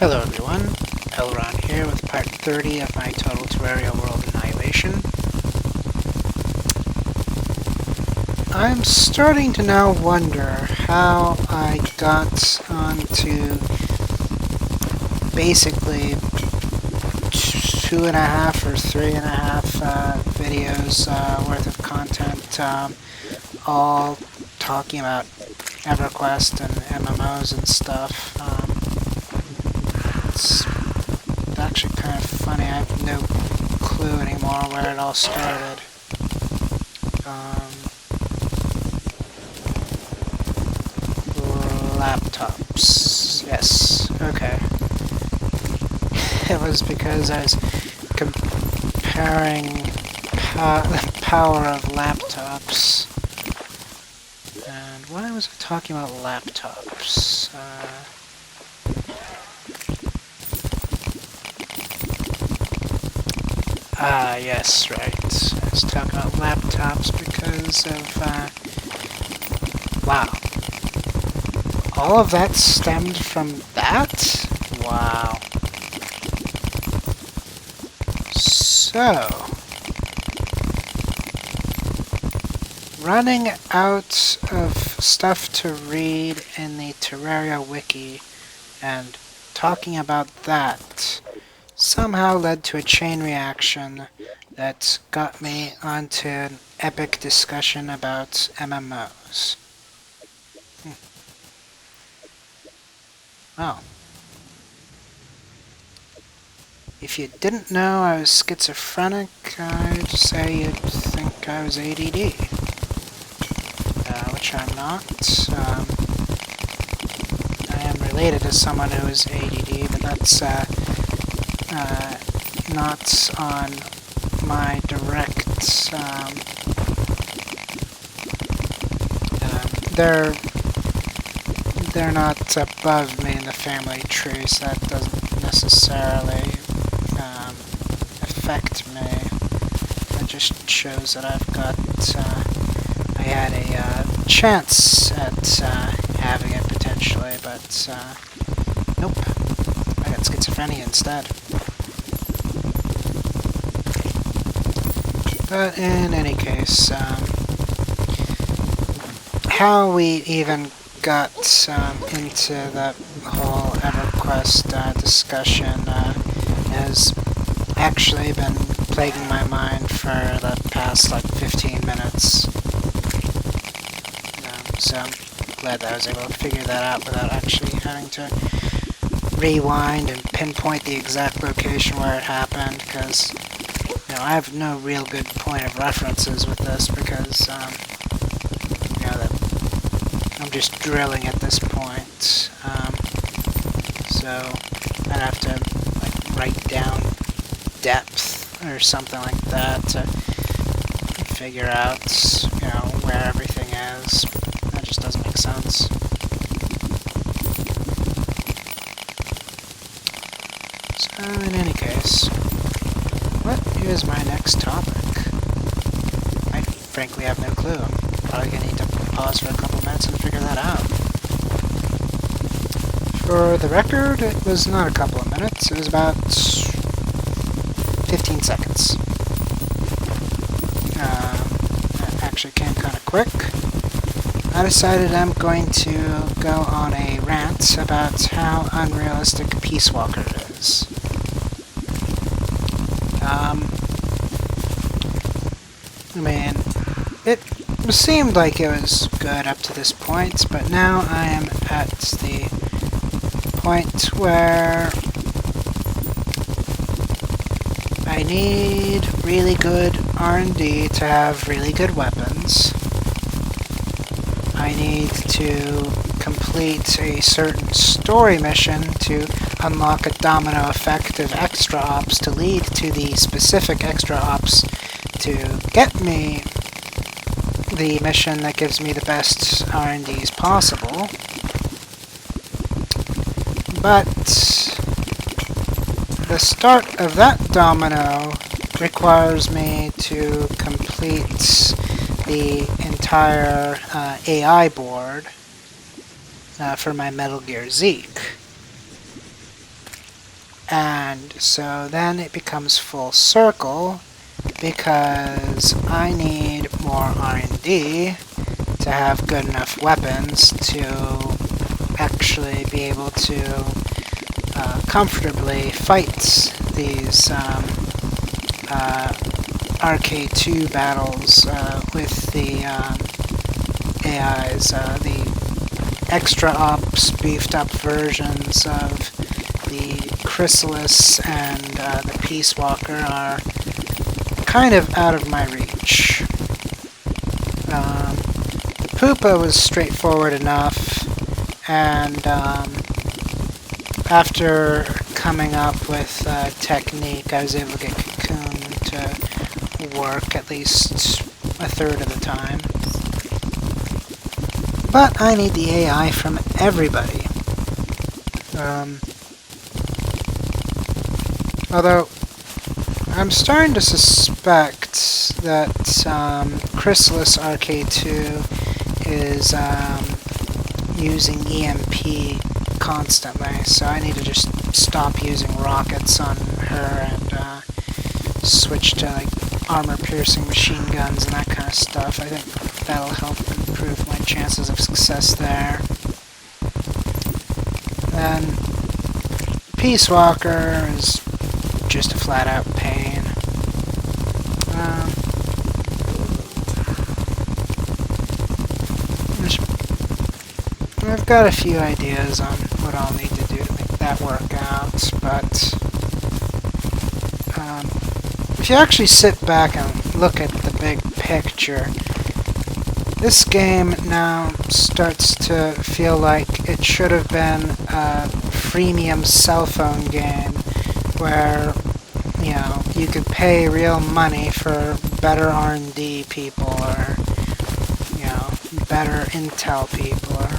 Hello everyone, LRon here with part 30 of my total Terraria world Annihilation. I'm starting to now wonder how I got onto basically 2.5 or 3.5 videos worth of content, all talking about EverQuest and MMOs and stuff. It's actually kind of funny. I have no clue anymore where it all started. Laptops. Yes. Okay. It was because I was comparing the power of laptops. And why was I talking about laptops? Yes, right. I was talking about laptops because of, wow. All of that stemmed from that? Wow. So, running out of stuff to read in the Terraria wiki and talking about that somehow led to a chain reaction that got me onto an epic discussion about MMOs. Oh. If you didn't know I was schizophrenic, I'd say you'd think I was ADD. Which I'm not. I am related to someone who is ADD, but that's not on my direct. They're not above me in the family tree, so that doesn't necessarily affect me. It just shows that I've got. I had a chance at having it potentially, but nope. I got schizophrenia instead. But in any case, how we even got into that whole EverQuest discussion has actually been plaguing my mind for the past like 15 minutes. So I'm glad that I was able to figure that out without actually having to rewind and pinpoint the exact location where it happened, because I have no real good point of references with this, because I'm just drilling at this point. So I'd have to like write down depth or something like that to figure out where everything is. That just doesn't make sense. So in any case, what is my next topic? I frankly have no clue. I'm probably going to need to pause for a couple minutes and figure that out. For the record, it was not a couple of minutes. It was about 15 seconds. That actually came kind of quick. I decided I'm going to go on a rant about how unrealistic Peace Walker is. I mean, it seemed like it was good up to this point, but now I am at the point where I need really good R&D to have really good weapons. I need to complete a certain story mission to unlock a domino effect of extra ops to lead to the specific extra ops to get me the mission that gives me the best R&Ds possible. But the start of that domino requires me to complete the entire AI board for my Metal Gear Zeke. And so then it becomes full circle because I need more R&D to have good enough weapons to actually be able to comfortably fight these RK2 battles with the AIs, the extra ops, beefed up versions of the Chrysalis and the Peace Walker are kind of out of my reach. The Pupa was straightforward enough, and after coming up with a technique, I was able to get Cocoon to work at least a third of the time. But I need the AI from everybody. Although, I'm starting to suspect that Chrysalis RK2 is using EMP constantly, so I need to just stop using rockets on her and switch to like armor-piercing machine guns and that kind of stuff. I think that'll help improve my chances of success there. Then Peace Walker is just a flat-out pain. I've got a few ideas on what I'll need to do to make that work out, but if you actually sit back and look at the big picture, this game now starts to feel like it should have been a freemium cell phone game where, you know, you could pay real money for better R&D people or, you know, better intel people or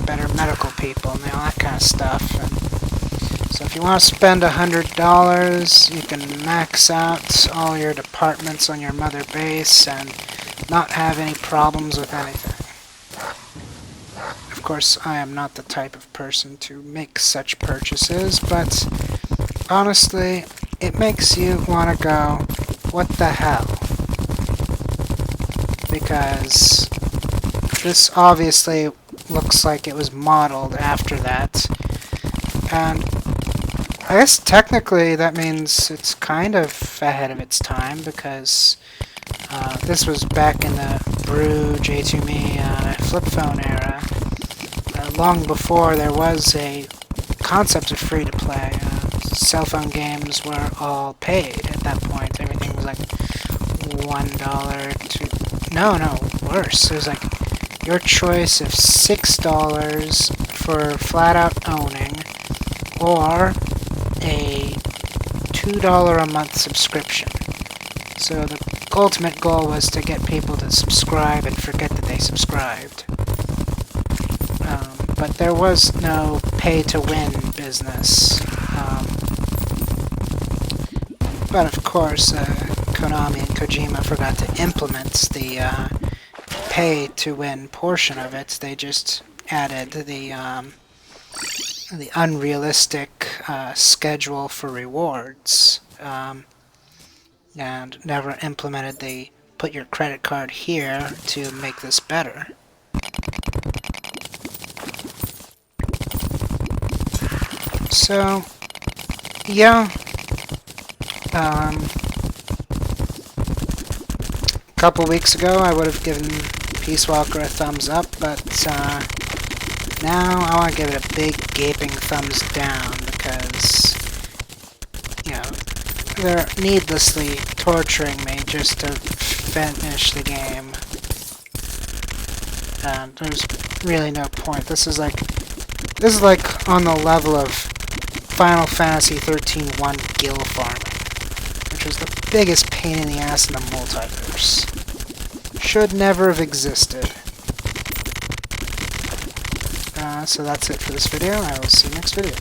better medical people and all that kind of stuff. And so if you want to spend $100, you can max out all your departments on your mother base and not have any problems with anything. Of course, I am not the type of person to make such purchases, but honestly, it makes you want to go, what the hell? Because this obviously looks like it was modeled after that. And I guess technically that means it's kind of ahead of its time, because this was back in the Brew, J2Me flip phone era, long before there was a concept of free-to-play. Cell phone games were all paid at that point. Everything was like $1 to... No, worse. It was like your choice of $6 for flat-out owning, or a $2 a month subscription. So the ultimate goal was to get people to subscribe and forget that they subscribed. But there was no pay-to-win business. But of course, Konami and Kojima forgot to implement the pay-to-win portion of it. They just added the unrealistic schedule for rewards, and never implemented the put your credit card here to make this better. So, yeah, a couple weeks ago I would have given Peace Walker a thumbs up, but now I want to give it a big gaping thumbs down, because, you know, they're needlessly torturing me just to finish the game. And there's really no point. This is like on the level of Final Fantasy 13-1 Gil farming, which was the biggest pain in the ass in the multiverse. Should never have existed. So that's it for this video. I will see you next video.